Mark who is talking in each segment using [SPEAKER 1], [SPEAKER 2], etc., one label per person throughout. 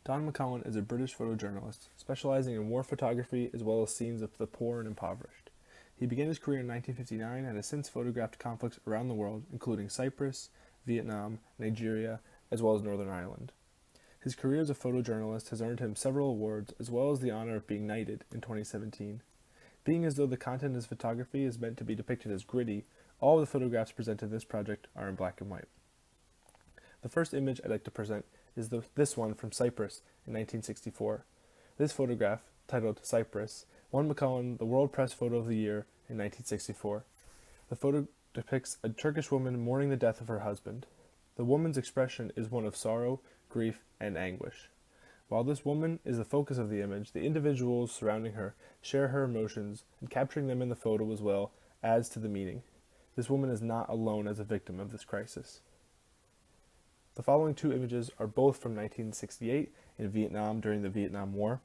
[SPEAKER 1] Don McCullin is a British photojournalist, specializing in war photography as well as scenes of the poor and impoverished. He began his career in 1959 and has since photographed conflicts around the world, including Cyprus, Vietnam, Nigeria, as well as Northern Ireland. His career as a photojournalist has earned him several awards, as well as the honor of being knighted in 2017. Being as though the content of his photography is meant to be depicted as gritty, all of the photographs presented in this project are in black and white. The first image I'd like to present is this one from Cyprus in 1964. This photograph, titled Cyprus, won McCullin the World Press Photo of the Year in 1964. The photo depicts a Turkish woman mourning the death of her husband. The woman's expression is one of sorrow, grief, and anguish. While this woman is the focus of the image, the individuals surrounding her share her emotions, and capturing them in the photo as well adds to the meaning. This woman is not alone as a victim of this crisis. The following two images are both from 1968 in Vietnam during the Vietnam War.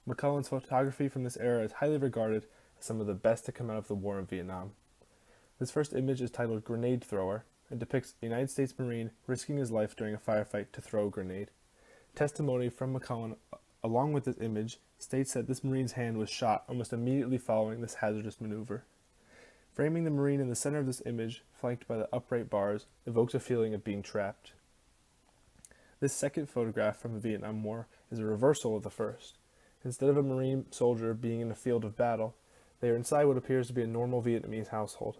[SPEAKER 1] McCullin's photography from this era is highly regarded as some of the best to come out of the war in Vietnam. This first image is titled Grenade Thrower and depicts a United States Marine risking his life during a firefight to throw a grenade. Testimony from McCullin, along with this image, states that this Marine's hand was shot almost immediately following this hazardous maneuver. Framing the Marine in the center of this image, flanked by the upright bars, evokes a feeling of being trapped. This second photograph from the Vietnam War is a reversal of the first. Instead of a Marine soldier being in a field of battle, they are inside what appears to be a normal Vietnamese household.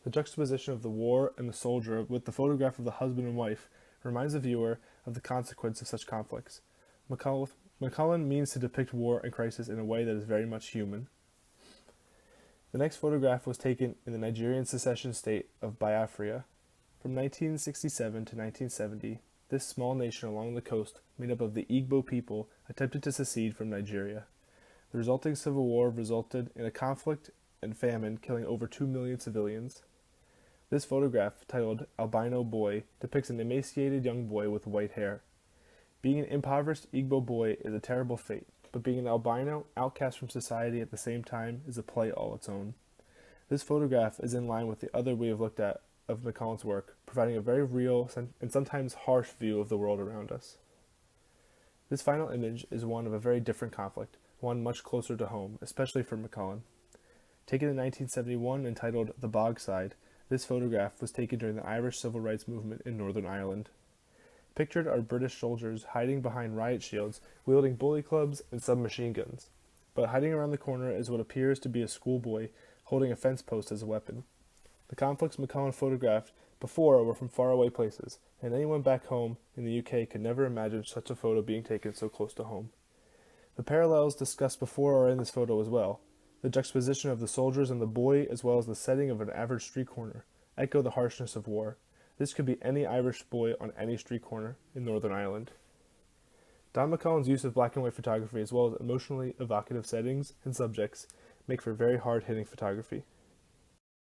[SPEAKER 1] The juxtaposition of the war and the soldier with the photograph of the husband and wife reminds the viewer of the consequence of such conflicts. McCullin means to depict war and crisis in a way that is very much human. The next photograph was taken in the Nigerian secession state of Biafra. From 1967 to 1970, this small nation along the coast, made up of the Igbo people, attempted to secede from Nigeria. The resulting civil war resulted in a conflict and famine, killing over 2 million civilians. This photograph, titled Albino Boy, depicts an emaciated young boy with white hair. Being an impoverished Igbo boy is a terrible fate, but being an albino, outcast from society at the same time, is a plight all its own. This photograph is in line with the other we have looked at of McCullin's work, providing a very real and sometimes harsh view of the world around us. This final image is one of a very different conflict, one much closer to home, especially for McCullin. Taken in 1971, entitled The Bogside, this photograph was taken during the Irish Civil Rights Movement in Northern Ireland. Pictured are British soldiers hiding behind riot shields, wielding bully clubs and submachine guns. But hiding around the corner is what appears to be a schoolboy holding a fence post as a weapon. The conflicts McCullin photographed before were from faraway places, and anyone back home in the UK could never imagine such a photo being taken so close to home. The parallels discussed before are in this photo as well. The juxtaposition of the soldiers and the boy, as well as the setting of an average street corner, echo the harshness of war. This could be any Irish boy on any street corner in Northern Ireland. Don McCullin's use of black and white photography, as well as emotionally evocative settings and subjects, make for very hard-hitting photography.